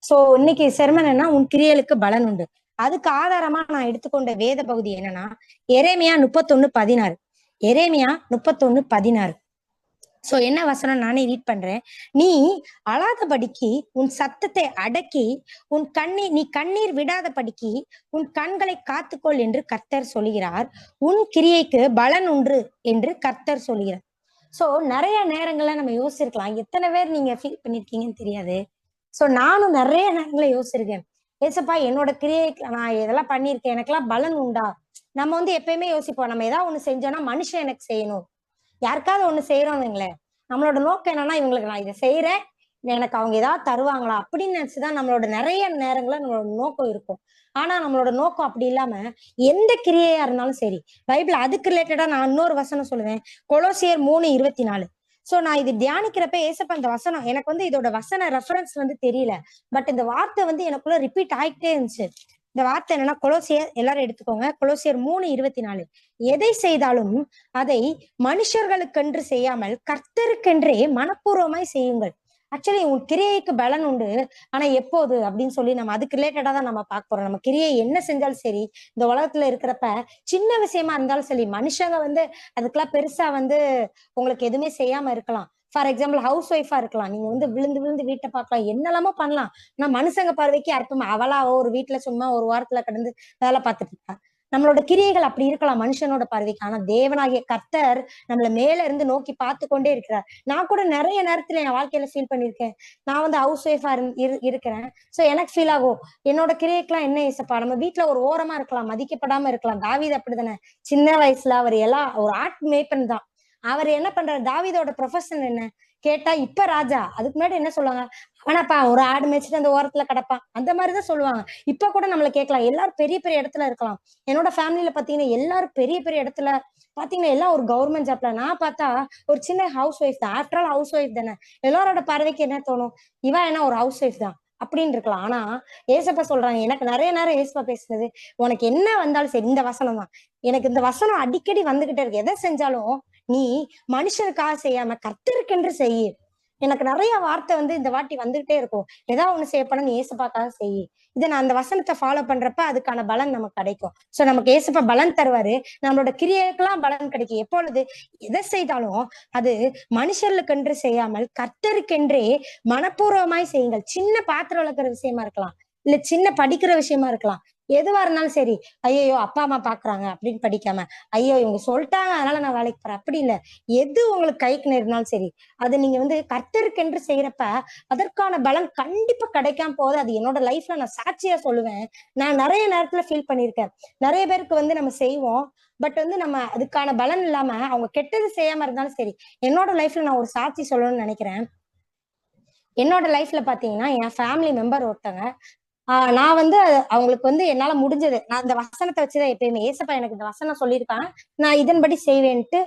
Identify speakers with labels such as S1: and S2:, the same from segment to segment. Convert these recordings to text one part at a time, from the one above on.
S1: So இன்னைக்கு sermon என்ன, உன் கிரியைகளுக்கு பலன் உண்டு. அதுக்கு ஆதாரமா நான் எடுத்துக்கொண்ட வேத பகுதி என்னன்னா, எரேமியா 31:16. எரேமியா 31:16. சோ என்ன வசனம் நானே ரீட் பண்றேன். நீ அழாதபடிக்கு உன் சத்தத்தை அடக்கி நீ கண்ணீர் விடாதபடிக்கு உன் கண்களை காத்துக்கொள் என்று கர்த்தர் சொல்கிறார். உன் கிரியைக்கு பலன் உண்டு என்று கர்த்தர் சொல்கிறார். சோ நிறைய நேரங்கள்ல நம்ம யோசிச்சிருக்கலாம். எத்தனை பேர் நீங்க ஃபீல் பண்ணிருக்கீங்கன்னு தெரியாது. சோ நானும் நிறைய நேரங்களை யோசிச்சிருக்கேன். ஏசப்பா என்னோட கிரியைக்கு நான் இதெல்லாம் பண்ணியிருக்கேன், எனக்கெல்லாம் பலன் உண்டா? நம்ம வந்து எப்பயுமே யோசிப்போம், நம்ம ஏதாவது ஒண்ணு செஞ்சோம்னா மனுஷன் எனக்கு செய்யணும். யாருக்காவது ஒண்ணு செய்யறோம்னுங்களேன், நம்மளோட நோக்கம் என்னன்னா, இவங்களுக்கு நான் இதை செய்யறேன், எனக்கு அவங்க ஏதாவது தருவாங்களா அப்படின்னு நினைச்சுதான் நம்மளோட நிறைய நேரங்கள நம்மளோட நோக்கம் இருக்கும். ஆனா நம்மளோட நோக்கம் அப்படி இல்லாம, எந்த கிரியையா இருந்தாலும் சரி, பைபிள் அதுக்கு ரிலேட்டடா நான் இன்னொரு வசனம் சொல்லுவேன். கொலோசியர் 3:24. சோ நான் இது தியானிக்கிறப்ப ஏசப்பா இந்த வசனம் எனக்கு வந்து இதோட வசன ரெஃபரன்ஸ் வந்து தெரியல. பட் இந்த வார்த்தை வந்து எனக்குள்ள ரிப்பீட் ஆயிட்டே இருந்துச்சு. இந்த வார்த்தை என்னன்னா, கொலோசியர் எல்லாரும் எடுத்துக்கோங்க. கொலோசியர் 3:24. எதை செய்தாலும் அதை மனுஷர்களுக்கென்று செய்யாமல் கர்த்தருக்கென்றே மனப்பூர்வமாய் செய்யுங்கள். ஆக்சுவலி உன் கிரியைக்கு பலன் உண்டு. ஆனா எப்போது அப்படின்னு சொல்லி நம்ம அதுக்கு ரிலேட்டடா தான் நம்ம பார்க்க போறோம். நம்ம கிரியை என்ன செஞ்சாலும் சரி, இந்த உலகத்துல இருக்கிறப்ப சின்ன விஷயமா இருந்தாலும் சரி, மனுஷங்க வந்து அதுக்கெல்லாம் பெருசா வந்து உங்களுக்கு எதுவுமே செய்யாம இருக்கலாம். ஃபார் எக்ஸாம்பிள் ஹவுஸ் ஒய்ஃபா இருக்கலாம். நீங்க வந்து விழுந்து விழுந்து வீட்டை பார்க்கலாம், என்னெல்லாமோ பண்ணலாம். ஆனா மனுஷங்க பார்வைக்கு அற்பமா, அவளா ஒரு வீட்டுல சும்மா ஒரு வாரத்துல கடந்து வேலை பார்த்துட்டு இருக்கா. நம்மளோட கிரியைகள் அப்படி இருக்கலாம் மனுஷனோட பார்வைக்கு. ஆனா தேவனாகிய கர்த்தர் நம்மள மேல இருந்து நோக்கி பார்த்து கொண்டே இருக்கிறார். நான் கூட நிறைய நேரத்துல என் வாழ்க்கையில ஃபீல் பண்ணிருக்கேன். நான் வந்து ஹவுஸ் ஒய்ஃபா இருக்கிறேன். சோ எனக்கு ஃபீல் ஆகும், என்னோட கிரியைக்கெல்லாம் என்ன ஏசப்பா, நம்ம வீட்டுல ஒரு ஓரமா இருக்கலாம், மதிக்கப்படாம இருக்கலாம். தாவீது அப்படித்தானே. சின்ன வயசுல அவர் எல்லாம் ஒரு ஆட் மேய்ப்பன் தான். அவர் என்ன பண்றாரு, தாவீதோட ப்ரொஃபஷன் என்ன கேட்டா, இப்ப ராஜா. அதுக்கு முன்னாடி என்ன சொல்லுவாங்க, ஆனாப்பா ஒரு ஆடு மேய்ச்சிட்டு அந்த ஓரத்துல கிடப்பான், அந்த மாதிரிதான் சொல்லுவாங்க. இப்ப கூட நம்மள கேட்கலாம், எல்லாரும் பெரிய பெரிய இடத்துல இருக்கலாம். என்னோட ஃபேமிலியில பாத்தீங்கன்னா எல்லாரும் பெரிய பெரிய இடத்துல பாத்தீங்கன்னா எல்லாம் ஒரு கவர்மெண்ட் ஜாப்ல. நான் பார்த்தா ஒரு சின்ன ஹவுஸ் ஒய்ஃப் தான். ஆஃப்டர் ஆல் ஹவுஸ் ஒய்ஃப் தானே. எல்லாரோட பார்வைக்கு என்ன தோணும், இவ என்ன ஒரு ஹவுஸ் ஒய்ஃப் தான் அப்படின்னு இருக்கலாம். ஆனா ஏசப்பா சொல்றாங்க, எனக்கு நிறைய நேரம் ஏசப்பா பேசுனது, உனக்கு என்ன வந்தாலும் சரி, இந்த வசனம் தான் எனக்கு. இந்த வசனம் அடிக்கடி வந்துகிட்டே இருக்கு. எதை செஞ்சாலும் நீ மனுஷனுக்காக செய்யாம கர்த்தருக்கென்று செய்யு. எனக்கு நிறைய வார்த்தை வந்து இந்த வாட்டி வந்துகிட்டே இருக்கும். ஏதாவது ஒண்ணு செய்யப்பட நீ ஏசப்பாக்காக செய்யு. இதை நான் அந்த வசனத்தை ஃபாலோ பண்றப்ப அதுக்கான பலன் நமக்கு கிடைக்கும். சோ நமக்கு ஏசப்பா பலன் தருவாரு. நம்மளோட கிரியைக்கெல்லாம் பலன் கிடைக்கும். எப்பொழுது எதை செய்தாலும் அது மனுஷர்களுக்கென்று செய்யாமல் கர்த்தருக்கென்றே மனப்பூர்வமாய் செய்யுங்கள். சின்ன பாத்திரம் வளர்க்குற விஷயமா இருக்கலாம், இல்ல சின்ன படிக்கிற விஷயமா இருக்கலாம். எதுவா இருந்தாலும் சரி, ஐயோ அப்பா அம்மா பாக்குறாங்க அப்படின்னு படிக்காம, ஐயோ இவங்க சொல்லிட்டாங்க அதனால நான் வேலைக்கு போறேன் அப்படி இல்ல. எது உங்களுக்கு கைக்கு நேர்னாலும் சரி, அது நீங்க வந்து கர்த்தருக்கென்று செய்யறப்ப அதற்கான பலன் கண்டிப்பா கிடைக்காம போகுது. அது என்னோட லைஃப்ல நான் சாட்சியா சொல்லுவேன். நான் நிறைய நேரத்துல ஃபீல் பண்ணியிருக்கேன். நிறைய பேருக்கு வந்து நம்ம செய்வோம், பட் வந்து நம்ம அதுக்கான பலன் இல்லாம அவங்க கெட்டது செய்யாம இருந்தாலும் சரி. என்னோட லைஃப்ல நான் ஒரு சாட்சி சொல்லணும்னு நினைக்கிறேன். என்னோட லைஃப்ல பாத்தீங்கன்னா என் ஃபேமிலி மெம்பர் ஒருத்தங்க, நான் வந்து அவங்களுக்கு வந்து என்னால முடிஞ்சது, நான் இந்த வசனத்தை வச்சுதான் எப்பயுமே, ஏசப்பா எனக்கு இந்த வசனம் சொல்லியிருக்காங்க, நான் இதன்படி செய்வேன்ட்டு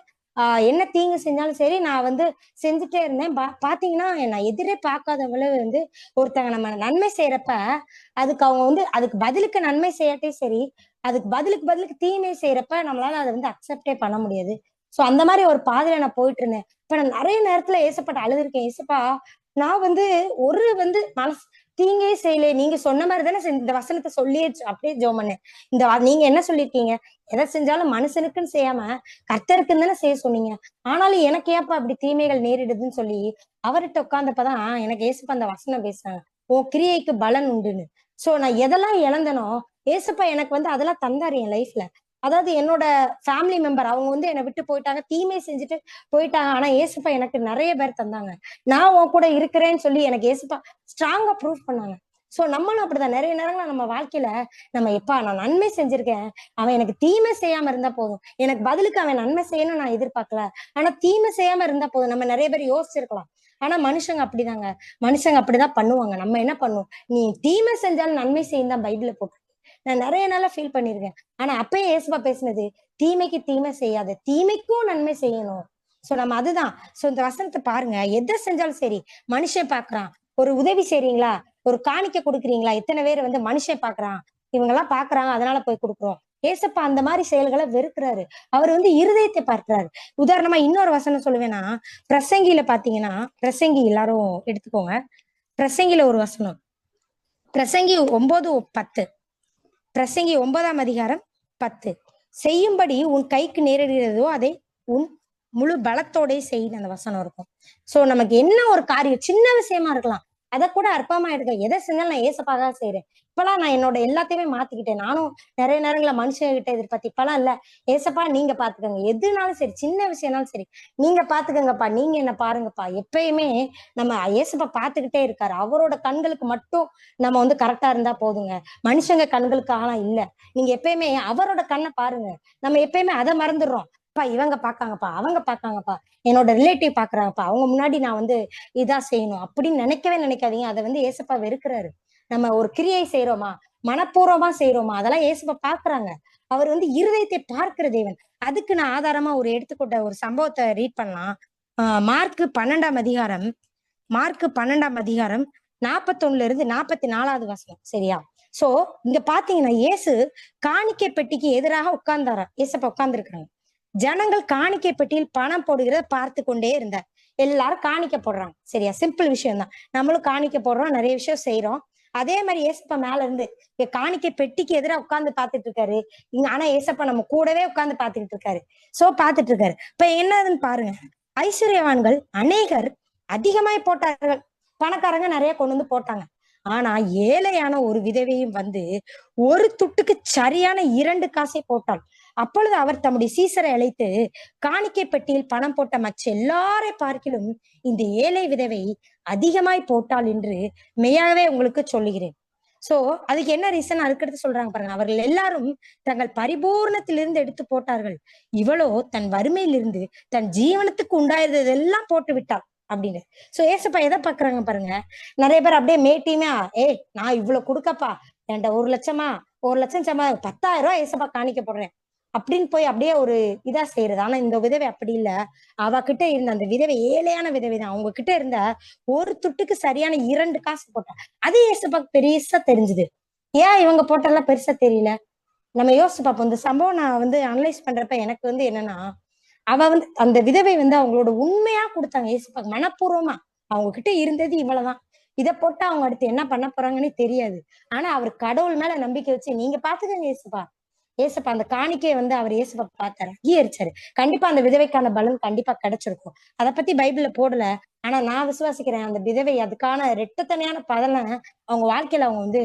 S1: என்ன தீங்கு செஞ்சாலும் சரி நான் வந்து செஞ்சுட்டே இருந்தேன். பாத்தீங்கன்னா நான் எதிரே பார்க்காதவங்கள வந்து ஒருத்தங்க நம்ம நன்மை செய்யறப்ப அதுக்கு அவங்க வந்து அதுக்கு பதிலுக்கு நன்மை செய்யட்டே சரி, அதுக்கு பதிலுக்கு தீமை செய்யறப்ப நம்மளால அதை வந்து அக்செப்டே பண்ண முடியாது. சோ அந்த மாதிரி ஒரு பாதையில நான் போயிட்டு இருந்தேன். இப்ப நான் நிறைய நேரத்துல ஏசப்பாட்ட அழுதுருக்கேன். ஏசப்பா நான் வந்து ஒரு வந்து மனசு தீங்கே செய்யல, நீங்க சொன்ன மாதிரி தானே இந்த வசனத்தை சொல்லியே அப்படியே ஜெபம் பண்ணேன். நீங்க என்ன சொல்லியிருக்கீங்க, எதை செஞ்சாலும் மனுஷனுக்குன்னு செய்யாம கர்த்தருக்குன்னு தானே செய்ய சொன்னீங்க. ஆனாலும் எனக்கு ஏப்பா அப்படி தீமைகள் நேரிடுதுன்னு சொல்லி அவர்கிட்ட உட்கார்ந்தப்பதான் எனக்கு ஏசப்பா அந்த வசனம் பேசுனாங்க, உன் கிரியைக்கு பலன் உண்டுன்னு. சோ நான் எதெல்லாம் இழந்தனோ ஏசப்பா எனக்கு வந்து அதெல்லாம் தந்தாரு என் லைஃப்ல. அதாவது என்னோட ஃபேமிலி மெம்பர் அவங்க வந்து என்னை விட்டு போயிட்டாங்க, தீமை செஞ்சுட்டு போயிட்டாங்க. ஆனா ஏசப்பா எனக்கு நிறைய பேர் தந்தாங்க. நான் உன் கூட இருக்கிறேன்னு சொல்லி எனக்கு ஏசப்பா ஸ்ட்ராங்கா ப்ரூவ் பண்ணாங்க. சோ நம்மளும் அப்படிதான் நிறைய நேரங்கள நம்ம வாழ்க்கையில நம்ம எப்பா நான் நன்மை செஞ்சிருக்கேன், அவன் எனக்கு தீமை செய்யாம இருந்தா போதும், எனக்கு பதிலுக்கு அவன் நன்மை செய்யணும்னு நான் எதிர்பார்க்கல, ஆனா தீமை செய்யாம இருந்தா போதும். நம்ம நிறைய பேர் யோசிச்சிருக்கலாம். ஆனா மனுஷங்க அப்படிதாங்க. மனுஷங்க அப்படிதான் பண்ணுவாங்க. நம்ம என்ன பண்ணுவோம், நீ தீமை செஞ்சாலும் நன்மை செய்யும் தான் பைபிள்ல போட்டு. நான் நிறைய நாளா ஃபீல் பண்ணிருக்கேன். ஆனா அப்பயே ஏசுப்பா பேசினது, தீமைக்கு தீமை செய்யாத, தீமைக்கும் நன்மை செய்யணும். சோ நம்ம அதுதான். சோ இந்த வசனத்தை பாருங்க, எதை செஞ்சாலும் சரி மனுஷன் பாக்குறான். ஒரு உதவி செய்றீங்களா, ஒரு காணிக்க கொடுக்குறீங்களா, எத்தனை பேர் வந்து மனுஷன் பாக்குறான், இவங்க எல்லாம் பாக்குறாங்க அதனால போய் கொடுக்குறோம். ஏசப்பா அந்த மாதிரி செயல்களை வெறுக்கிறாரு. அவர் வந்து இருதயத்தை பார்க்கிறாரு. உதாரணமா இன்னொரு வசனம் சொல்லுவேன்னா, பிரசங்கியில பாத்தீங்கன்னா, பிரசங்கி எல்லாரும் எடுத்துக்கோங்க. பிரசங்கில ஒரு வசனம், பிரசங்கி 9:10. பிரசங்கி 9:10. செய்யும்படி உன் கைக்கு நேரிடுகிறதோ அதை உன் முழு பலத்தோட செய்யணும், அந்த வசனம் இருக்கும். சோ நமக்கு என்ன ஒரு காரியம் சின்ன விஷயமா இருக்கலாம், அதை கூட அற்பமா எடுக்க, எதை செஞ்சாலும் நான் ஏசப்பாக செய்யறேன். இப்பெல்லாம் நான் என்னோட எல்லாத்தையுமே மாத்திக்கிட்டேன். நானும் நிறைய நேரங்கள மனுஷங்க கிட்ட எதிர்பார்த்து, இப்பெல்லாம் இல்ல, ஏசப்பா நீங்க பாத்துக்கோங்க, எதுனாலும் சரி, சின்ன விஷயம்னாலும் சரி, நீங்க பாத்துக்கோங்கப்பா, நீங்க என்ன பாருங்கப்பா. எப்பயுமே நம்ம ஏசப்பா பாத்துக்கிட்டே இருக்காரு. அவரோட கண்களுக்கு மட்டும் நம்ம வந்து கரெக்டா இருந்தா போதுங்க. மனுஷங்க கண்களுக்கு ஆனா இல்ல. நீங்க எப்பயுமே அவரோட கண்ணை பாருங்க. நம்ம எப்பயுமே அதை மறந்துடுறோம். பா இவங்க பாக்காங்கப்பா, அவங்க பாக்காங்கப்பா, என்னோட ரிலேட்டிவ் பாக்குறாங்கப்பா, அவங்க முன்னாடி நான் வந்து இதா செய்யணும் அப்படின்னு நினைக்கவே நினைக்காதீங்க. அதை வந்து ஏசப்பா வெறுக்கிறாரு. நம்ம ஒரு கிரியை செய்யறோமா, மனப்பூர்வமா செய்யறோமா, அதெல்லாம் ஏசப்பா பாக்குறாங்க. அவர் வந்து இருதயத்தை பார்க்கிற தேவன். அதுக்கு நான் ஆதாரமா ஒரு எடுத்துக்கொண்ட ஒரு சம்பவத்தை ரீட் பண்ணலாம். Mark 12:am. மார்க் 12:am 41 44 வசனம். சரியா? சோ இங்க பாத்தீங்கன்னா இயேசு காணிக்கை பெட்டிக்கு எதிராக உட்கார்ந்தாரா, ஏசப்பா உட்கார்ந்து இருக்காங்க. ஜனங்கள் காணிக்கை பெட்டியில் பணம் போடுகிறத பார்த்து கொண்டே இருந்தார். எல்லாரும் காணிக்க போடுறாங்க. சரியா? சிம்பிள் விஷயம் தான். நம்மளும் காணிக்க போடுறோம், நிறைய விஷயம் செய்யறோம். அதே மாதிரி ஏசப்பா மேல இருந்து காணிக்கை பெட்டிக்கு எதிராக உட்கார்ந்து பாத்துட்டு இருக்காரு. இங்க ஆனா ஏசப்பா நம்ம கூடவே உட்கார்ந்து பாத்துக்கிட்டு இருக்காரு. சோ பாத்துட்டு இருக்காரு. இப்ப என்னதுன்னு பாருங்க. ஐஸ்வர்யவான்கள் அநேகர் அதிகமாய் போட்டார்கள், பணக்காரங்க நிறைய கொண்டு வந்து போட்டாங்க. ஆனா ஏழையான ஒரு விதவையும் வந்து ஒரு துட்டுக்கு சரியான 2 காசை போட்டாள். அப்பொழுது அவர் தம்முடைய சீசரை அழைத்து, காணிக்கை பெட்டியில் பணம் போட்ட மற்ற எல்லாரை பார்க்கிலும் இந்த ஏழை விதவை அதிகமாய் போட்டாள் என்று மெய்யாகவே உங்களுக்கு சொல்லுகிறேன். சோ அதுக்கு என்ன ரீசன், அதுக்கடுத்து சொல்றாங்க பாருங்க. அவர்கள் எல்லாரும் தங்கள் பரிபூர்ணத்திலிருந்து எடுத்து போட்டார்கள், இவளோ தன் வறுமையிலிருந்து தன் ஜீவனத்துக்கு உண்டாயிருந்ததெல்லாம் போட்டு விட்டாள் அப்படின்னு. சோ ஏசப்பா எதை பாக்குறாங்க பாருங்க. நிறைய பேர் அப்படியே மேட்டியுமே, நான் இவ்வளவு கொடுக்கப்பா, என்கிட்ட 1,00,000 1,00,000 10,000 ஏசப்பா காணிக்க போடுறேன் அப்படின்னு போய் அப்படியே ஒரு இதா செய்யறது. ஆனா இந்த விதவை அப்படி இல்ல. அவ கிட்ட இருந்த அந்த விதவை ஏழையான விதவை தான். அவங்க கிட்ட இருந்த ஒரு துட்டுக்கு சரியான 2 காசு போட்டா. அது ஏசப்பாக்கு பெருசா தெரிஞ்சுது. ஏன் இவங்க போட்டெல்லாம் பெருசா தெரியல? நம்ம யோசிச்சு பார்ப்போம். இந்த சம்பவம் நான் வந்து அனலைஸ் பண்றப்ப எனக்கு வந்து என்னன்னா, அவ வந்து அந்த விதவை வந்து அவங்களோட உண்மையா கொடுத்தாங்க ஏசப்பாக்கு, மனப்பூர்வமா. அவங்க கிட்ட இருந்தது இவ்வளவுதான். இதை போட்டு அவங்க அடுத்து என்ன பண்ண போறாங்கன்னு தெரியாது. ஆனா அவர் கடவுள் மேல நம்பிக்கை வச்சு, நீங்க பாத்துக்கங்க ஏசப்பா, ஏசப்பா அந்த காணிக்கையை வந்து அவர் ஏசப்பா பார்த்தாரு, அங்கீகரிச்சாரு. கண்டிப்பா அந்த விதவைக்கான பலன் கண்டிப்பா கிடைச்சிருக்கும். அதை பத்தி பைபிள்ல போடல. ஆனா நான் விசுவாசிக்கிறேன், அந்த விதவை அதுக்கான ரெட்டத்தனையான பலனை அவங்க வாழ்க்கையில அவங்க வந்து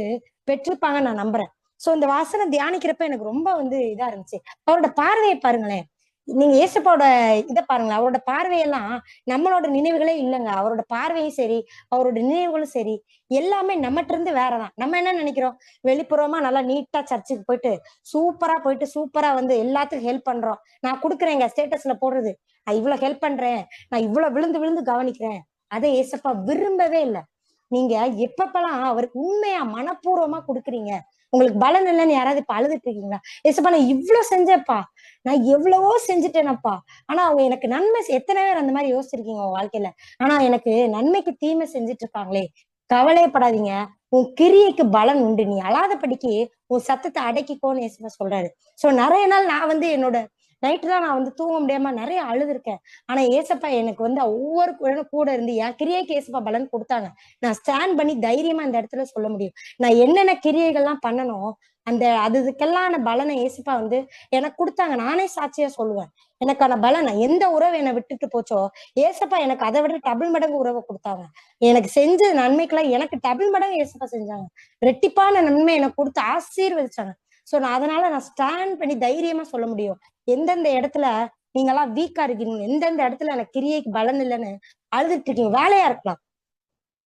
S1: பெற்றிருப்பாங்கன்னு நான் நம்புறேன். சோ இந்த வாசனை தியானிக்கிறப்ப எனக்கு ரொம்ப வந்து இதா இருந்துச்சு. அவரோட பார்வையை பாருங்களேன். நீங்க ஏசப்பாவோட இதை பாருங்களேன். அவரோட பார்வையெல்லாம் நம்மளோட நினைவுகளே இல்லைங்க. அவரோட பார்வையும் சரி, அவரோட நினைவுகளும் சரி, எல்லாமே நம்மகிட்ட இருந்து வேறதான். நம்ம என்ன நினைக்கிறோம், வெளிப்புறமா நல்லா நீட்டா சர்ச்சுக்கு போயிட்டு சூப்பரா போயிட்டு சூப்பரா வந்து எல்லாத்துக்கும் ஹெல்ப் பண்றோம். நான் கொடுக்குறேங்க ஸ்டேட்டஸ்ல போடுறது, நான் இவ்வளவு ஹெல்ப் பண்றேன், நான் இவ்வளவு விழுந்து விழுந்து கவனிக்கிறேன். அதை ஏசப்பா விரும்பவே இல்லை. நீங்க எப்பப்பெல்லாம் அவருக்கு உண்மையா மனப்பூர்வமா கொடுக்குறீங்க, உங்களுக்கு பலன் இல்லைன்னு யாராவது இப்ப அழுதுட்டு இருக்கீங்களா? ஏசப்பா நான் இவ்வளவு செஞ்சேன்ப்பா, நான் எவ்வளவோ செஞ்சுட்டேனப்பா, ஆனா அவங்க எனக்கு நன்மை எத்தனை பேர் அந்த மாதிரி யோசிச்சிருக்கீங்க உங்க வாழ்க்கையில? ஆனா எனக்கு நன்மைக்கு தீமை செஞ்சுட்டு இருக்காங்களே, கவலைப்படாதீங்க, உன் கிரியைக்கு பலன் உண்டு, நீ அழாதபடிக்கு உன் சத்தத்தை அடக்கிக்கோன்னு ஏசப்பா சொல்றாரு. சோ நிறைய நாள் நான் வந்து என்னோட நைட்டு தான் நான் வந்து தூங்க முடியாம நிறைய அழுதுருக்கேன். ஆனா ஏசப்பா எனக்கு வந்து ஒவ்வொரு கூட இருந்து என் கிரியைக்கு ஏசப்பா பலன் கொடுத்தாங்க. நான் ஸ்டாண்ட் பண்ணி தைரியமா இந்த இடத்துல சொல்ல முடியும். நான் என்னென்ன கிரியைகள்லாம் பண்ணணும், அந்த அதுக்கெல்லாம் பலனை ஏசப்பா வந்து எனக்கு கொடுத்தாங்க. நானே சாட்சியா சொல்லுவேன். எனக்கான பலன், எந்த உறவு என்னை விட்டுட்டு போச்சோ, ஏசப்பா எனக்கு அதை விட டபுள் மடங்கு உறவை கொடுத்தாங்க. எனக்கு செஞ்ச நன்மைக்கெல்லாம் எனக்கு டபுள் மடங்கு ஏசப்பா செஞ்சாங்க. ரெட்டிப்பான நன்மை எனக்கு கொடுத்து ஆசீர்வதிச்சாங்க. சோ நான் அதனால நான் ஸ்டாண்ட் பண்ணி தைரியமா சொல்ல முடியும். எந்தெந்த இடத்துல நீங்க எல்லாம் வீக்கா இருக்கீங்க, எந்தெந்த இடத்துல எனக்கு கிரியைக்கு பலன் இல்லைன்னு அழுதுட்டு இருக்கீங்க, வேலையா இருக்கலாம்,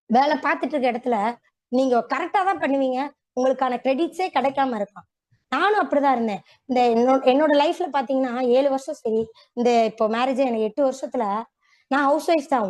S1: வேலை பார்த்துட்டு இருக்க இடத்துல நீங்க கரெக்டா தான் பண்ணுவீங்க, உங்களுக்கான கிரெடிட்ஸே கிடைக்காம இருக்கலாம். நானும் அப்படிதான் இருந்தேன். இந்த என்னோட லைஃப்ல பாத்தீங்கன்னா 7 வருஷம் சரி, இந்த இப்போ மேரேஜ் எனக்கு 8 வருஷத்துல நான் ஹவுஸ் ஒய்ஃப் தான்.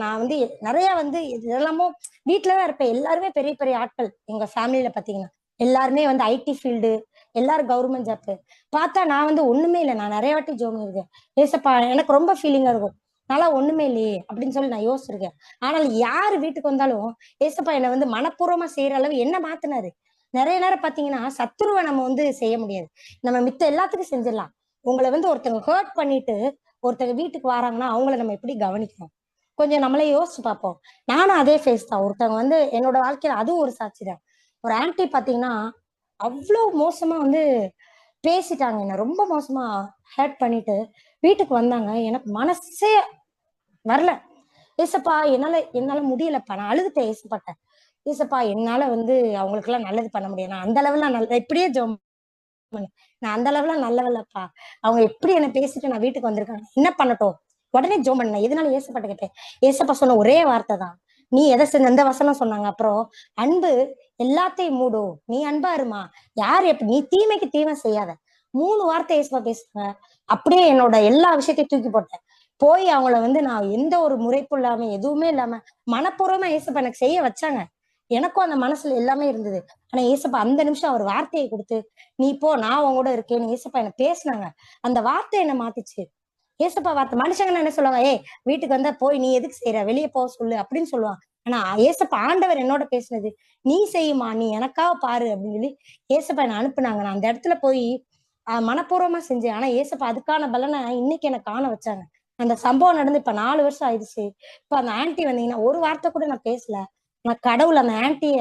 S1: நான் வந்து நிறைய வந்து இதெல்லாமோ வீட்டுலதான் இருப்பேன். எல்லாருமே பெரிய பெரிய ஆட்கள் எங்க ஃபேமிலியில பாத்தீங்கன்னா, எல்லாருமே வந்து ஐடி ஃபீல்டு, எல்லாரும் கவர்மெண்ட் ஜாப். பார்த்தா நான் வந்து ஒண்ணுமே இல்லை. நான் நிறைய வாட்டி ஜோம் இருக்கேன். ஏசப்பா எனக்கு ரொம்ப ஃபீலிங்கா இருக்கும், நல்லா ஒண்ணுமே இல்லையே அப்படின்னு சொல்லி நான் யோசிச்சிருக்கேன். ஆனால் யாரு வீட்டுக்கு வந்தாலும் ஏசப்பா என்னை வந்து மனப்பூர்வமா செய்யற அளவு என்ன மாத்தினாரு. நிறைய நேரம் பாத்தீங்கன்னா சத்துருவை நம்ம வந்து செய்ய முடியாது, நம்ம மித்த எல்லாத்துக்கும் செஞ்சிடலாம். உங்களை வந்து ஒருத்தங்க ஹர்ட் பண்ணிட்டு ஒருத்தங்க வீட்டுக்கு வராங்கன்னா அவங்கள நம்ம எப்படி கவனிக்கணும், கொஞ்சம் நம்மளே யோசிச்சு பார்ப்போம். நானும் அதே ஃபேஸ் தான். ஒருத்தவங்க வந்து என்னோட வாழ்க்கையில அதுவும் ஒரு சாட்சி தான். ஒரு ஆன்டி பாத்தீங்கன்னா அவ்வளவு மோசமா வந்து பேசிட்டாங்க, என்ன ரொம்ப மோசமா ஹேர்ட் பண்ணிட்டு வீட்டுக்கு வந்தாங்க. எனக்கு மனசே வரல. ஏசப்பா என்னால என்னால முடியலப்பா, நான் அழுதுட்டேன் ஏசப்பாட்ட. ஏசப்பா என்னால வந்து அவங்களுக்கு எல்லாம் நல்லது பண்ண முடியும், நான் அந்த லெவல்ல நல்ல இப்படியே ஜெபம் பண்ணேன். நான் அந்த லெவல்ல நல்லவல்லப்பா, அவங்க எப்படி என்ன பேசிட்டு நான் வீட்டுக்கு வந்திருக்காங்க, என்ன பண்ணட்டும்? உடனே ஜெபம் பண்ணேன். எதனால ஏசப்பாட்ட கேட்டேன். ஏசப்பா சொன்ன ஒரே வார்த்தை தான், நீ எதை செஞ்ச இந்த வசனம் சொன்னாங்க. அப்புறம் அன்பு எல்லாத்தையும் மூடும், நீ அன்பா இருமா, யார் எப்படி நீ தீமைக்கு தீமை செய்யாத. 3 வார்த்தை ஏசப்பா பேசுங்க. அப்படியே என்னோட எல்லா விஷயத்தையும் தூக்கி போட்டேன். போய் அவங்கள வந்து நான் எந்த ஒரு முறைப்பும் இல்லாம எதுவுமே இல்லாம மனப்பூர்வமா ஏசப்பா எனக்கு செய்ய வச்சாங்க. எனக்கும் அந்த மனசுல எல்லாமே இருந்தது. ஆனா ஏசப்பா அந்த நிமிஷம் அவர் வார்த்தையை கொடுத்து, நீ போ நான் உன் கூட இருக்கேன்னு ஏசப்பா என்ன பேசினாங்க. அந்த வார்த்தை என்ன மாத்துச்சு. ஏசப்பா வார்த்தை. மனுஷங்க என்ன சொல்லுவாங்க, ஏய் வீட்டுக்கு வந்தா போய் நீ எதுக்கு செய்யற, வெளியே போக சொல்லு அப்படின்னு சொல்லுவாங்க. ஆனா ஏசப்பா ஆண்டவர் என்னோட பேசுனது, நீ செய்யுமா, நீ எனக்காக பாரு அப்படின்னு சொல்லி ஏசப்பா என்ன அனுப்புனாங்க. நான் அந்த இடத்துல போய் மனப்பூர்வமா செஞ்சேன். ஆனா ஏசப்பா அதுக்கான பலனை இன்னைக்கு எனக்கு காண வச்சாங்க. அந்த சம்பவம் நடந்து இப்ப 4 வருஷம் ஆயிடுச்சு. இப்ப அந்த ஆன்டி வந்தீங்கன்னா ஒரு வார்த்தை கூட நான் பேசல. நான் கடவுள் அந்த ஆன்ட்டிய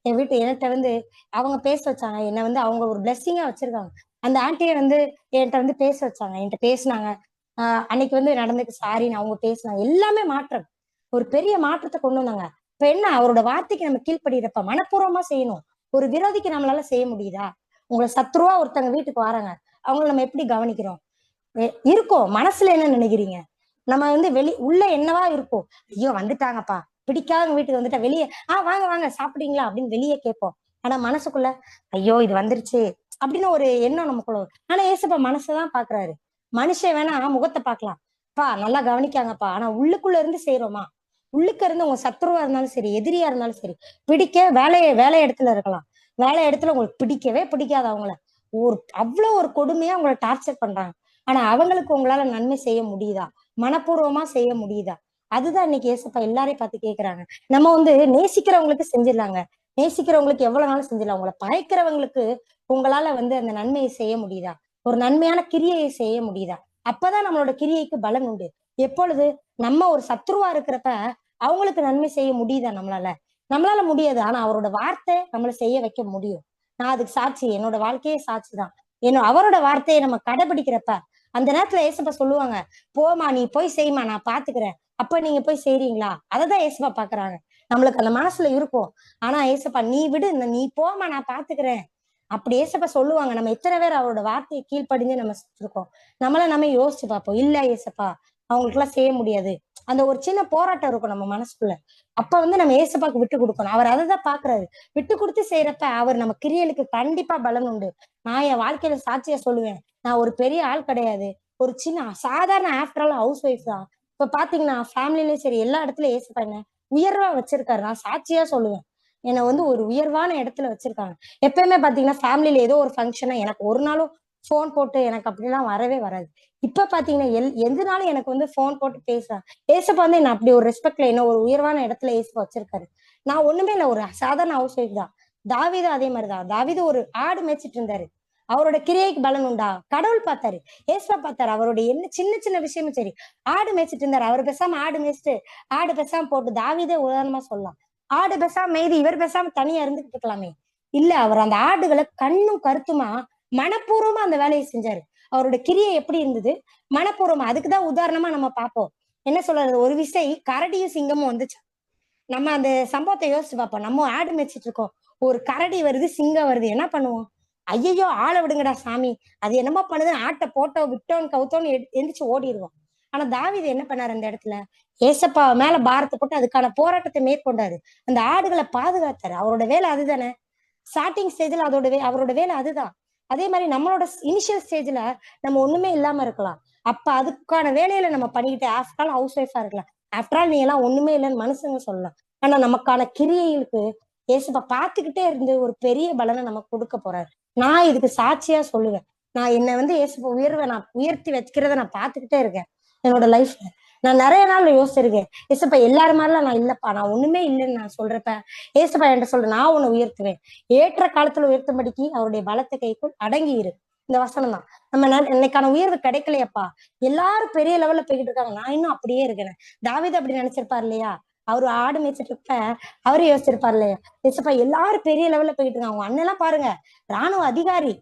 S1: என் வீட்டு என்கிட்ட வந்து அவங்க பேச வச்சாங்க. என்ன வந்து அவங்க ஒரு பிளெஸ்ஸிங்கா வச்சிருக்காங்க. அந்த ஆன்ட்டிய வந்து என்கிட்ட வந்து பேச வச்சாங்க. என்கிட்ட பேசுனாங்க. அன்னைக்கு வந்து நடந்ததுக்கு சாரின்னு அவங்க பேசுனாங்க. எல்லாமே மாற்றம். ஒரு பெரிய மாற்றத்த கொண்டு வந்தாங்க. இப்ப என்ன அவரோட வார்த்தைக்கு நம்ம கீழ்ப்படியிறப்ப மனப்பூர்வமா செய்யணும். ஒரு விரோதிக்கு நம்மளால செய்ய முடியுதா? உங்கள சத்ருவா ஒருத்தங்க வீட்டுக்கு வராங்க. அவங்கள நம்ம எப்படி கவனிக்கிறோம்? இருக்கும். மனசுல என்ன நினைக்கிறீங்க? நம்ம வந்து உள்ள என்னவா இருக்கும்? ஐயோ வந்துட்டாங்கப்பா, பிடிக்காதவங்க வீட்டுக்கு வந்துட்டா வெளிய வாங்க வாங்க சாப்பிடுறீங்களா அப்படின்னு வெளிய கேட்போம். ஆனா மனசுக்குள்ள ஐயோ இது வந்துருச்சு அப்படின்னு ஒரு எண்ணம் நமக்குள்ள வரும். ஆனா ஏசப்பா மனசதான் பாக்குறாரு. மனுஷன் வேணா முகத்தை பார்க்கலாம். பா நல்லா கவனிக்காங்கப்பா, ஆனா உள்ளுக்குள்ள இருந்து செய்யறோமா? உள்ளுக்க இருந்து உங்க சத்துருவா இருந்தாலும் சரி, எதிரியா இருந்தாலும் சரி, வேலை இடத்துல இருக்கலாம். வேலை இடத்துல உங்களுக்கு பிடிக்கவே பிடிக்காது அவங்கள. ஒரு அவ்வளவு ஒரு கொடுமையா உங்களை டார்ச்சர் பண்றாங்க. ஆனா அவங்களுக்கு உங்களால நன்மை செய்ய முடியுதா? மனப்பூர்வமா செய்ய முடியுதா? அதுதான் இன்னைக்கு ஏசப்பா எல்லாரையும் பார்த்து கேக்குறாங்க. நம்ம வந்து நேசிக்கிறவங்களுக்கு செஞ்சிடலாங்க. நேசிக்கிறவங்களுக்கு எவ்வளவு நாளும் செஞ்சிடலாம். உங்களை பகைக்கிறவங்களுக்கு உங்களால வந்து அந்த நன்மையை செய்ய முடியுதா? ஒரு நன்மையான கிரியையை செய்ய முடியுதா? அப்பதான் நம்மளோட கிரியைக்கு பலன் உண்டு. எப்பொழுது நம்ம ஒரு சத்ருவா இருக்கிறப்ப அவங்களுக்கு நன்மை செய்ய முடியுதா நம்மளால? நம்மளால முடியாது. ஆனா அவரோட வார்த்தை நம்மள செய்ய வைக்க முடியும். நான் அதுக்கு சாட்சி. என்னோட வாழ்க்கையே சாட்சிதான். அவரோட வார்த்தையை நம்ம கடைபிடிக்கிறப்ப அந்த நேரத்துல ஏசப்பா சொல்லுவாங்க, போமா நீ போய் செய்யுமா நான் பாத்துக்கிறேன். அப்ப நீங்க போய் செய்றீங்களா? அததான் ஏசப்பா பாக்குறாங்க. நம்மளுக்கு அந்த மனசுல இருக்கும். ஆனா ஏசப்பா நீ விடு, நீ போமா நான் பாத்துக்கிறேன் அப்படி ஏசப்பா சொல்லுவாங்க. நம்ம எத்தனை பேர் அவரோட வார்த்தையை கீழ்ப்படிஞ்சு நம்ம செஞ்சிருக்கோம். நம்ம யோசிச்சு பார்ப்போம். இல்ல ஏசப்பா அவங்களுக்கு எல்லாம் செய்ய முடியாது. அந்த ஒரு சின்ன போராட்டம் இருக்கும் நம்ம மனசுக்குள்ள. அப்ப வந்து நம்ம ஏசப்பாக்கு விட்டு கொடுக்கணும். அவர் அதைதான் பாக்குறாரு. விட்டு கொடுத்து செய்யறப்ப அவர் நம்ம கிரியலுக்கு கண்டிப்பா பலன் உண்டு. நான் என் வாழ்க்கையில சாட்சியா சொல்லுவேன். நான் ஒரு பெரிய ஆள் கிடையாது. ஒரு சின்ன சாதாரண ஆஃப்டர் ஆல் ஹவுஸ் ஒய்ஃப் தான். இப்ப பாத்தீங்கன்னா ஃபேமிலிலயும் சரி எல்லா இடத்துலயும் ஏசப்பா என்ன உயர்வா வச்சிருக்காரு. நான் சாட்சியா சொல்லுவேன். என்னை வந்து ஒரு உயர்வான இடத்துல வச்சிருக்காங்க. எப்பயுமே பாத்தீங்கன்னா ஃபேமிலில ஏதோ ஒரு ஃபங்க்ஷனா எனக்கு ஒரு நாளும் போன் போட்டு எனக்கு அப்படிலாம் வரவே வராது. இப்ப பாத்தீங்கன்னா எதுனாலும் எனக்கு வந்து போன் போட்டு பேசுறாங்க. ஏசப்பா வந்து என்ன அப்படி ஒரு ரெஸ்பெக்ட்ல என்ன ஒரு உயர்வான இடத்துல ஏசப்பா வச்சிருக்காரு. நான் ஒண்ணுமே இல்ல, ஒரு சாதாரண ஹவுஸ் ஒய்ஃப் தான். தாவீது அதே மாதிரிதான். தாவீது ஒரு ஆடு மேய்ச்சிட்டு இருந்தாரு. அவரோட கிரியைக்கு பலன் உண்டா? கடவுள் பார்த்தாரு. ஏசப்பா பார்த்தாரு. அவருடைய என்ன சின்ன சின்ன விஷயமும் சரி. ஆடு மேய்ச்சிட்டு இருந்தாரு. அவர் பேசாம ஆடு மேய்ச்சிட்டு ஆடு பேசாம போட்டு தாவீதே உதாரணமா சொல்லலாம். ஆடு பேசாம மேய்து இவர் பேசாம தனியா இருந்துகிட்டு இருக்கலாமே. இல்ல அவர் அந்த ஆடுகளை கண்ணும் கருத்துமா மனப்பூர்வமா அந்த வேலையை செஞ்சாரு. அவரோட கிரியை எப்படி இருந்தது? மனப்பூர்வமா. அதுக்குதான் உதாரணமா நம்ம பார்ப்போம். என்ன சொல்றது, ஒரு விசை கரடியும் சிங்கமும் வந்துச்சு. நம்ம அந்த சம்பவத்தை யோசிச்சு பார்ப்போம். நம்ம ஆடு மேய்ச்சிட்டு இருக்கோம். ஒரு கரடி வருது, சிங்கம் வருது, என்ன பண்ணுவோம்? ஐயையோ ஆளை விடுங்கடா சாமி, அது என்னமோ பண்ணுது, ஆட்டை போட்டோம் விட்டோம் கவுத்தோன்னு எந்திரிச்சு ஓடிடுவோம். ஆனா தாவீது என்ன பண்ணாரு அந்த இடத்துல? ஏசப்பா மேல பாரத்தை போட்டு அதுக்கான போராட்டத்தை மேற்கொண்டாரு. அந்த ஆடுகளை பாதுகாத்தாரு. அவரோட வேலை அதுதானே. ஸ்டார்டிங் ஸ்டேஜ்ல அவரோட வேலை அதுதான். அதே மாதிரி நம்மளோட இனிஷியல் ஸ்டேஜ்ல நம்ம ஒண்ணுமே இல்லாம இருக்கலாம். அப்ப அதுக்கான வேலையில நம்ம பண்ணிக்கிட்டு ஆஃப்டர் ஆல் ஹவுஸ் ஒய்ஃபா இருக்கலாம். ஆஃப்டர் ஆல் நீ எல்லாம் ஒண்ணுமே இல்லைன்னு மனுஷங்க சொல்லலாம். ஆனா நமக்கான கிரியைகளுக்கு ஏசப்பா பார்த்துக்கிட்டே இருந்து ஒரு பெரிய பலனை நமக்கு கொடுக்க போறாரு. நான் இதுக்கு சாட்சியா சொல்லுவேன். நான் என்னை வந்து ஏசப்பா நான் உயர்த்தி வைக்கிறத நான் பார்த்துக்கிட்டே இருக்கேன் என்னோட லைஃப்ல. நான் நிறைய நாள் யோசிச்சிருக்கேன். ஏசப்பா எல்லாரும் மாதிரிலாம் நான் இல்லப்பா, நான் ஒண்ணுமே இல்லைன்னு நான் சொல்றப்ப ஏசப்பா என்கிட்ட சொல்ற, நான் உன்னை உயர்த்துவேன். ஏற்ற காலத்துல உயர்த்தும்படிக்கு அவருடைய பலத்த கைக்குள் அடங்கி இரு. இந்த வசனம் தான். நம்ம இன்னைக்கான உயர்வு கிடைக்கலையப்பா. எல்லாரும் பெரிய லெவல்ல போய்கிட்டு இருக்காங்க, நான் இன்னும் அப்படியே இருக்கேன். தாவீது அப்படி நினைச்சிருப்பாரு இல்லையா? அவரு ஆடு மேய்ச்சிட்டு இருப்ப அவரு யோசிச்சிருப்பாரு இல்லையா, ஏசப்பா எல்லாரும் பெரிய லெவல்ல போயிட்டு இருக்காங்க, அவங்க அண்ணன் எல்லாம் பாருங்க ராணுவ அதிகாரி,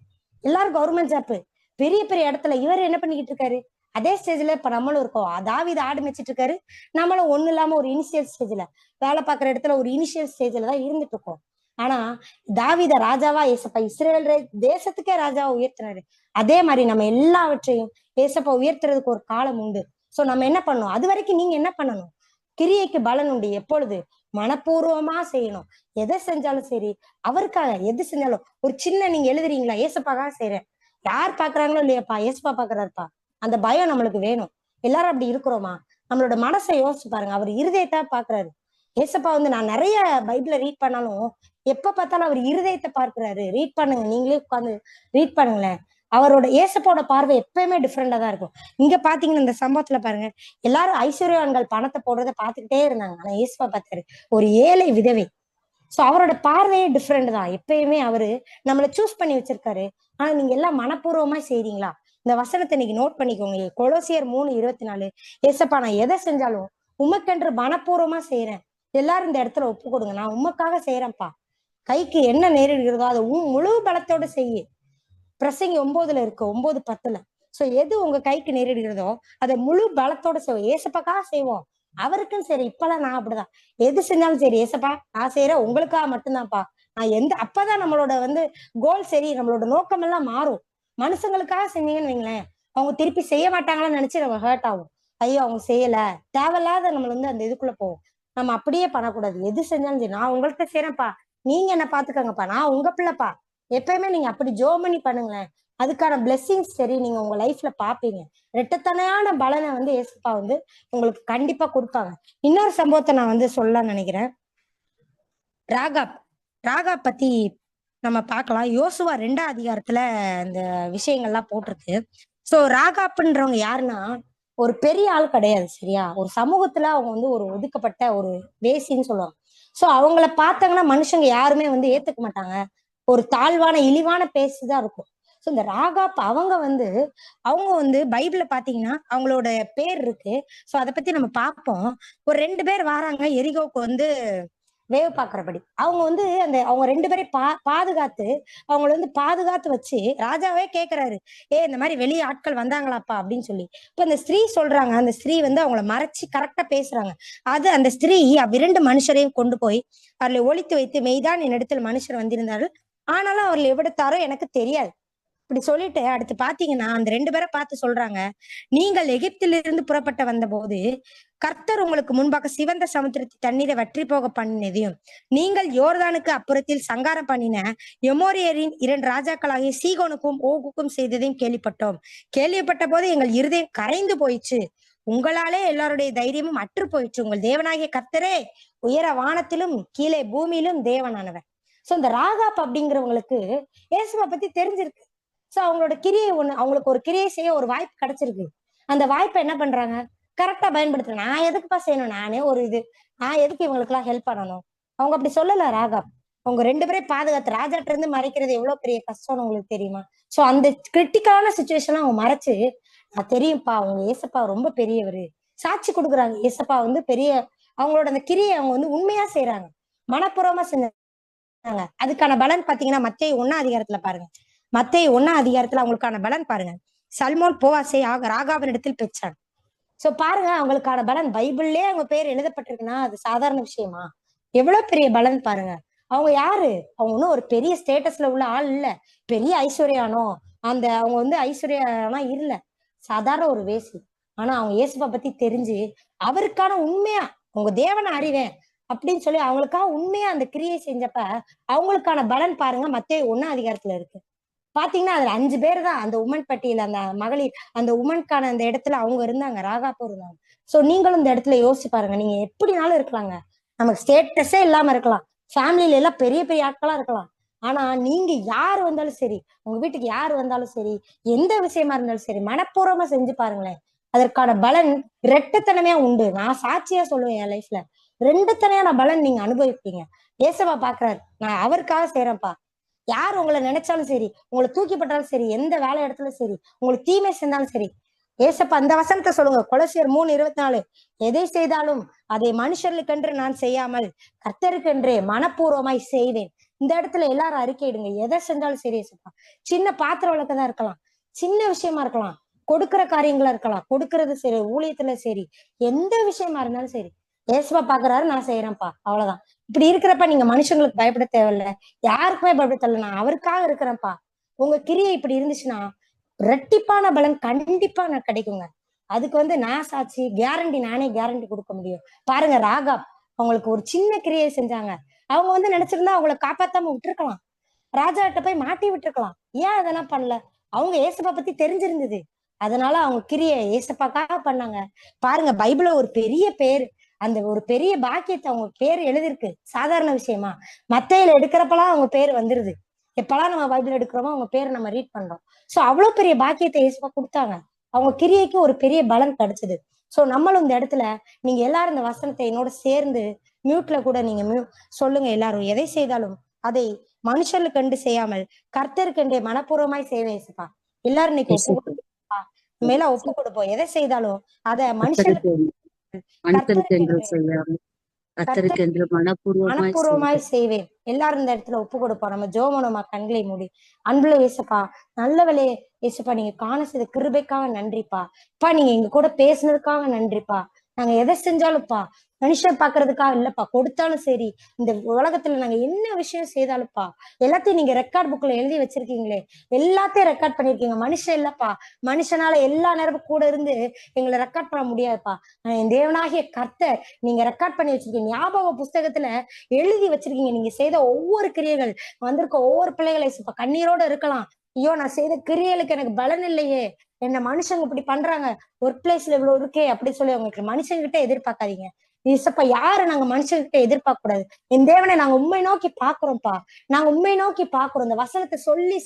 S1: எல்லாரும் கவர்மெண்ட் ஜாப், பெரிய பெரிய இடத்துல, இவர் என்ன பண்ணிக்கிட்டு இருக்காரு? அதே ஸ்டேஜ்ல இப்ப நம்மளும் இருக்கோம். தாவீது ஆடு மேய்ச்சிட்டு இருக்காரு, நம்மளும் ஒண்ணு இல்லாம ஒரு இனிஷியல் ஸ்டேஜ்ல வேலை பார்க்குற இடத்துல ஒரு இனிஷியல் ஸ்டேஜ்ல தான் இருந்துட்டு இருக்கோம். ஆனா தாவீத ராஜாவா ஏசப்பா இஸ்ரேல் தேசத்துக்கே ராஜாவா உயர்த்தினாரு. அதே மாதிரி நம்ம எல்லாவற்றையும் ஏசப்பா உயர்த்துறதுக்கு ஒரு காலம் உண்டு. சோ நம்ம என்ன பண்ணணும்? அது வரைக்கும் நீங்க என்ன பண்ணணும்? கிரியைக்கு பலன் உண்டு. எப்பொழுது? மனப்பூர்வமா செய்யணும். எதை செஞ்சாலும் சரி, அவருக்காக எது செஞ்சாலும், ஒரு சின்ன நீங்க எழுதுறீங்களா, ஏசப்பாக்காக செய்றேன், யார் பாக்குறாங்களோ இல்லையாப்பா, ஏசப்பா பாக்குறாருப்பா, அந்த பயம் நம்மளுக்கு வேணும். எல்லாரும் அப்படி இருக்கிறோமா? நம்மளோட மனசை யோசிச்சு பாருங்க. அவர் இருதயத்தை பாக்குறாரு. ஏசப்பா வந்து நான் நிறைய பைபிள ரீட் பண்ணாலும் எப்ப பார்த்தாலும் அவர் இருதயத்தை பார்க்கிறாரு. ரீட் பண்ணுங்க, நீங்களே உட்காந்து ரீட் பண்ணுங்களேன். அவரோட ஏசப்போட பார்வை எப்பயுமே டிஃப்ரெண்டா தான் இருக்கும். இங்க பாத்தீங்கன்னா இந்த சம்பவத்துல பாருங்க, எல்லாரும் ஐஸ்வர்யவான்கள் பணத்தை போடுறத பாத்துக்கிட்டே இருந்தாங்க. ஆனா ஏசப்பா பார்த்தாரு ஒரு ஏழை விதவை. சோ அவரோட பார்வையே டிஃப்ரெண்ட் தான். எப்பயுமே அவரு நம்மளை சூஸ் பண்ணி வச்சிருக்காரு. ஆனா நீங்க எல்லாம் மனப்பூர்வமா செய்றீங்களா? இந்த வசனத்தை இன்னைக்கு நோட் பண்ணிக்கோங்க. கொலோசியர் 3:24. ஏசப்பா நான் எதை செஞ்சாலும் உமக்கென்று மனப்பூர்வமா செய்யறேன். எல்லாரும் இந்த இடத்துல ஒப்பு கொடுங்க, நான் உமக்காக செய்யறேன்ப்பா. கைக்கு என்ன நேரிடுகிறதோ அதை முழு பலத்தோட செய்ய. பிரசங்கி 9ல இருக்கு, 9:10. சோ எது உங்க கைக்கு நேரிடுகிறதோ அதை முழு பலத்தோட செய்வோம். ஏசப்பாக்காக செய்வோம். அவருக்குன்னு சரி. இப்பெல்லாம் நான் அப்படிதான் எது செஞ்சாலும் சரி, ஏசப்பா நான் செய்யறேன் உங்களுக்காக மட்டும்தான்ப்பா. நான் அப்பதான் நம்மளோட கோல் சரி, நம்மளோட நோக்கம் எல்லாம் மாறும். மனுஷங்களுக்காக செஞ்சீங்கன்னு வைங்களேன், அவங்க திருப்பி செய்ய மாட்டாங்களான்னு நினைச்சு நம்ம ஹர்ட் ஆகும். ஐயோ அவங்க செய்யல, தேவையில்லாத நம்மள அந்த இதுக்குள்ள போவோம். நம்ம அப்படியே பண்ணக்கூடாது. எது செஞ்சாலும் சரி, நான் உங்கள்கிட்ட செய்யறேன்ப்பா, நீங்க என்ன பாத்துக்கோங்கப்பா, நான் உங்க பிள்ளைப்பா. எப்பயுமே நீங்க அப்படி ஜோமனி பண்ணுங்களேன். அதுக்கான பிளெஸிங்ஸ் சரி நீங்க உங்க லைஃப்ல பாப்பீங்க. ரெட்டத்தனையான பலனை ஏசப்பா உங்களுக்கு கண்டிப்பா கொடுப்பாங்க. இன்னொரு சம்பவத்தை நான் சொல்லலாம்னு நினைக்கிறேன். ராகாப் ராகாப் பத்தி நம்ம பார்க்கலாம். யோசுவா 2ஆம் அதிகாரத்துல இந்த விஷயங்கள்லாம் போட்டிருக்கு. சோ ராகாப்ன்றவங்க யாருன்னா ஒரு பெரிய ஆள் கிடையாது, சரியா? ஒரு சமூகத்துல அவங்க ஒரு ஒதுக்கப்பட்ட ஒரு வேசின்னு சொல்லுவாங்க. சோ அவங்கள பார்த்தாங்கன்னா மனுஷங்க யாருமே ஏத்துக்க மாட்டாங்க. ஒரு தாழ்வான இழிவான பேசுதான் இருக்கும். சோ இந்த ராகாப் அவங்க அவங்க பைபிள்ல பாத்தீங்கன்னா அவங்களோட பேர் இருக்கு. சோ அதை பத்தி நம்ம பார்ப்போம். ஒரு 2 பேர் வராங்க எரிகோக்கு வேவு பாக்குறபடி. அவங்க அந்த அவங்க 2 பேரையும் பாதுகாத்து அவங்கள பாதுகாத்து வச்சு ராஜாவே கேக்குறாரு, இந்த மாதிரி வெளியே ஆட்கள் வந்தாங்களாப்பா அப்படின்னு சொல்லி. இப்ப அந்த ஸ்திரீ சொல்றாங்க, அந்த ஸ்திரீ அவங்கள மறைச்சு கரெக்டா பேசுறாங்க. அது அந்த ஸ்திரீ அவ்விரண்டு மனுஷரையும் கொண்டு போய் அவர்களை ஒளித்து வைத்து, மெய்தான் என்னிடத்தில் மனுஷர் வந்திருந்தார்கள், ஆனாலும் அவர்கள் எவ்வளத்தாரோ எனக்கு தெரியாது இப்படி சொல்லிட்டு அடுத்து பாத்தீங்கன்னா அந்த 2 பேரை பார்த்து சொல்றாங்க, நீங்கள் எகிப்திலிருந்து புறப்பட்ட வந்த போது கர்த்தர் உங்களுக்கு முன்பாக சிவந்த சமுத்திரத்தை தண்ணீரை வற்றி போக பண்ணினதையும், நீங்கள் யோர்தானுக்கு அப்புறத்தில் சங்காரம் பண்ணின எமோரியரின் 2 ராஜாக்களாகிய சீகோனுக்கும் ஓகுக்கும் செய்ததையும் கேள்விப்பட்டோம். கேள்விப்பட்ட போது எங்கள் இருதயம் கரைந்து போயிடுச்சு. உங்களாலே எல்லாருடைய தைரியமும் அற்று போயிடுச்சு. உங்கள் தேவனாகிய கர்த்தரே உயர வானத்திலும் கீழே பூமியிலும் தேவனானவர். சோ இந்த ராகாப் அப்படிங்கிறவங்களுக்கு இயேசுவை பத்தி தெரிஞ்சிருக்கு. சோ அவங்களோட கிரியை அவங்களுக்கு ஒரு கிரியை செய்ய ஒரு வாய்ப்பு கிடைச்சிருக்கு. அந்த வாய்ப்பை என்ன பண்றாங்க? கரெக்டா பயன்படுத்துறேன். நான் எதுக்குப்பா செய்யணும்? நானே நான் எதுக்கு இவங்களுக்கு எல்லாம் ஹெல்ப் பண்ணணும்? அவங்க அப்படி சொல்லல ராகாப். அவங்க 2 பேரையும் பாதுகாத்து ராஜாட்ட இருந்து மறைக்கிறது எவ்வளவு பெரிய கஷ்டம்னு உங்களுக்கு தெரியுமா? சோ அந்த கிரிட்டிக்கலான சுச்சுவேஷன் அவங்க மறைச்சு, நான் தெரியும்ப்பா உங்க ஏசப்பா ரொம்ப பெரியவரு, சாட்சி கொடுக்குறாங்க. ஏசப்பா பெரிய, அவங்களோட அந்த கிரியை அவங்க உண்மையா செய்யறாங்க, மனப்பூர்வமா செஞ்சாங்க. அதுக்கான பலன் பாத்தீங்கன்னா மத்தேயு 1ஆம் அதிகாரத்துல பாருங்க. மத்தேயு 1ஆம் அதிகாரத்துல அவங்களுக்கான பலன் பாருங்க. சல்மோன் போவாசை ராகாவின் இடத்தில் பெற்றான். சோ பாருங்க, அவங்களுக்கான பலன் பைபிள்லயே அவங்க பேர் எழுதப்பட்டிருக்குன்னா அது சாதாரண விஷயமா? எவ்வளவு பெரிய பலன் பாருங்க. அவங்க யாரு? அவங்க ஒன்னும் ஒரு பெரிய ஸ்டேட்டஸ்ல உள்ள ஆள் இல்ல, பெரிய ஐஸ்வர்யானோ அவங்க ஐஸ்வர்யானா இல்ல, சாதாரண ஒரு வேசி. ஆனா அவங்க இயேசுப்பா பத்தி தெரிஞ்சு அவருக்கான உண்மையா உங்க தேவனை அறிவேன் அப்படின்னு சொல்லி அவங்களுக்காக உண்மையா அந்த கிரியை செஞ்சப்ப அவங்களுக்கான பலன் பாருங்க. மத்தேயு 1ஆம் அதிகாரத்துல இருக்கு. பாத்தீங்கன்னா அதுல 5 பேர் தான் அந்த உமன் பட்டியல, அந்த மகளிர், அந்த உமனுக்கான அந்த இடத்துல அவங்க இருந்தாங்க, ராகாப்பும் இருந்தாங்க. சோ நீங்களும் இந்த இடத்துல யோசிச்சு பாருங்க. நீங்க எப்படினாலும் இருக்கலாங்க, நமக்கு ஸ்டேட்டஸே இல்லாம இருக்கலாம், ஃபேமிலில எல்லாம் பெரிய பெரிய ஆட்களா இருக்கலாம். ஆனா நீங்க யாரு வந்தாலும் சரி, உங்க வீட்டுக்கு யாரு வந்தாலும் சரி, எந்த விஷயமா இருந்தாலும் சரி, மனப்பூர்வமா செஞ்சு பாருங்களேன். அதற்கான பலன் ரெட்டத்தனமையா உண்டு. நான் சாட்சியா சொல்லுவேன், என் லைஃப்ல 2 தனையான பலன் நீங்க அனுபவிப்பீங்க. ஏசப்பா பாக்குறாரு, நான் அவருக்காக செய்யறேன்ப்பா. யார் உங்களை நினைச்சாலும் சரி, உங்களை தூக்கிப்பட்டாலும் சரி, எந்த வேலை இடத்துல சரி, உங்களுக்கு தீமை செஞ்சாலும் சரி, ஏசப்பா அந்த வசனத்தை சொல்லுங்க, கொலோசியர் 3:24. எதை செய்தாலும் அதை மனுஷர்களுக்கென்று நான் செய்யாமல் கர்த்தருக்கென்றே மனப்பூர்வமாய் செய்வேன். இந்த இடத்துல எல்லாரும் அறிக்கையிடுங்க, எதை செஞ்சாலும் சரி ஏசப்பா. சின்ன பாத்திரம் விளக்கதான் இருக்கலாம், சின்ன விஷயமா இருக்கலாம், கொடுக்கிற காரியங்களா இருக்கலாம், கொடுக்கறது சரி, ஊழியத்துல சரி, எந்த விஷயமா இருந்தாலும் சரி, ஏசப்பா பாக்குறாரு, நான் செய்யறேன்ப்பா, அவ்வளவுதான். இப்படி இருக்கிறப்ப நீங்க மனுஷங்களுக்கு பயப்பட தேவையில்ல, யாருக்குமே பயப்பட தேவையில்ல, நான் அவருக்காக இருக்கிறேன்ப்பா. உங்க கிரியை இப்படி இருந்துச்சுன்னா ரெட்டிப்பான பலன் கண்டிப்பா நான் கிடைக்குங்க. அதுக்கு நான் சாட்சி, கேரண்டி, நானே கேரண்டி கொடுக்க முடியும். பாருங்க, ராகாப் அவங்களுக்கு ஒரு சின்ன கிரியை செஞ்சாங்க. அவங்க நினைச்சிருந்தா அவங்கள காப்பாத்தாம விட்டுருக்கலாம், ராஜா கிட்ட போய் மாட்டி விட்டுருக்கலாம். ஏன் அதெல்லாம் பண்ணல? அவங்க ஏசப்பா பத்தி தெரிஞ்சிருந்தது, அதனால அவங்க கிரிய ஏசப்பாக்காக பண்ணாங்க. பாருங்க, பைபிள்ல ஒரு பெரிய பேர், அந்த ஒரு பெரிய பாக்கியத்தை அவங்க பேர் எழுதிருக்கு, சாதாரண விஷயமா? மத்தையில எடுக்கிறப்பெல்லாம் அவங்க பேர் வந்துருது. எப்பெல்லாம் நம்ம பைபிள் எடுக்கிறோமோ அவங்க பேரை நம்ம ரீட் பண்றோம். சோ அவ்வளவு பெரிய பாக்கியத்தை ஏசப்பா கொடுத்தாங்க, அவங்க கிரியைக்கு ஒரு பெரிய பலன் கிடைச்சது. சோ நம்மளும் இந்த இடத்துல, நீங்க எல்லாரும் இந்த வசனத்தை என்னோட சேர்ந்து மியூட்ல கூட நீங்க சொல்லுங்க எல்லாரும், எதை செய்தாலும் அதை மனுஷர்களுக்கு கண்டு செய்யாமல் கர்த்தருக்கென்றே மனப்பூர்வமாய் செய்வேன் ஏசப்பா. எல்லாரும் இன்னைக்கு ஒப்பு கொடுப்பா, மேல ஒப்பு கொடுப்போம். எதை செய்தாலும் அதை மனுஷனுக்கு கர்த்தருக்கு மனப்பூர்வமாய் செய்வேன். எல்லாரும் இந்த இடத்துல ஒப்பு கொடுப்போம். நம்ம ஜோமனோமா கண்களை மூடி. அன்புல ஏசப்பா, நல்லவளே ஏசப்பா, நீங்க காண செய்த கிருபைக்காக நன்றிப்பா. இப்பா நீங்க எங்க கூட பேசுனதுக்காக நன்றிப்பா. நாங்க எதை செஞ்சாலும்ப்பா மனுஷன் பாக்குறதுக்காக இல்லப்பா, கொடுத்தாலும் சரி, இந்த உலகத்துல நாங்க என்ன விஷயம் செய்தாலும்ப்பா எல்லாத்தையும் நீங்க ரெக்கார்ட் புக்ல எழுதி வச்சிருக்கீங்களே, எல்லாத்தையும் ரெக்கார்ட் பண்ணிருக்கீங்க. மனுஷன் இல்லப்பா, மனுஷனால எல்லா நேரமும் கூட இருந்து எங்களை ரெக்கார்ட் பண்ண முடியாதுப்பா. என் தேவனாகிய கர்த்தர் நீங்க ரெக்கார்ட் பண்ணி வச்சிருக்கீங்க, ஞாபக புஸ்தகத்துல எழுதி வச்சிருக்கீங்க. நீங்க செய்த ஒவ்வொரு கிரியைகள், வந்திருக்க ஒவ்வொரு பிள்ளைகளை கண்ணீரோட இருக்கலாம், ஐயோ நான் செய்த கிரியைகளுக்கு எனக்கு பலன் இல்லையே, என்ன மனுஷங்க இப்படி பண்றாங்க, ஒர்க் பிளேஸ்ல இவ்வளவு இருக்கே அப்படி சொல்லி உங்களுக்கு மனுஷங்கிட்ட எதிர்பார்க்காதீங்க. ஏசப்பா, யாரு நாங்க மனுஷங்கிட்ட எதிர்பார்க்க கூடாது. என் தேவனை நாங்க உண்மை நோக்கி பாக்குறோம்ப்பா, நாங்க உண்மை நோக்கி பாக்குறோம். இந்த வசனத்தை சொல்லி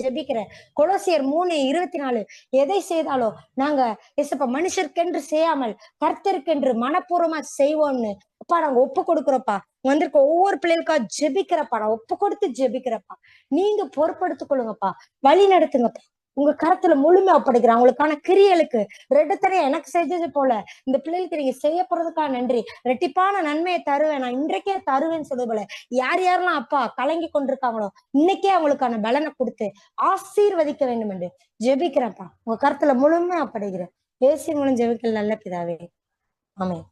S1: ஜெபிக்கிறேன். கொலோசியர் 3:24. எதை செய்தாலும் நாங்க ஏசப்பா மனுஷருக்கென்று செய்யாமல் கர்த்தருக்கென்று மனப்பூர்வமா செய்வோம்னு அப்பா நாங்க ஒப்பு கொடுக்குறோம்ப்பா. வந்திருக்க ஒவ்வொரு பிள்ளைகளுக்கா ஜெபிக்கிறப்பா, நான் ஒப்பு கொடுத்து ஜெபிக்கிறப்பா. நீங்க பொறுப்படுத்திக் கொள்ளுங்கப்பா, வழி நடத்துங்கப்பா. உங்க கரத்துல முழுமை ஒப்படைக்கிறேன். அவங்களுக்கான கிரியலுக்கு ரெட்டத்தனை எனக்கு செஞ்சது போல இந்த பிள்ளைகளுக்கு நீங்க செய்ய போறதுக்காக நன்றி. ரெட்டிப்பான நன்மையை தருவேன், நான் இன்றைக்கே தருவேன்னு சொல்லுது போல யார் யாரெல்லாம் அப்பா கலங்கி கொண்டிருக்காங்களோ இன்னைக்கே அவங்களுக்கான பலனை கொடுத்து ஆசீர்வதிக்க வேண்டும் என்று ஜெபிக்கிறேன்ப்பா. உங்க கருத்துல முழுமையா ஒப்படைக்கிறேன். பேசி மூலம் ஜெபிக்கல் நல்ல பிதாவே, ஆமென்.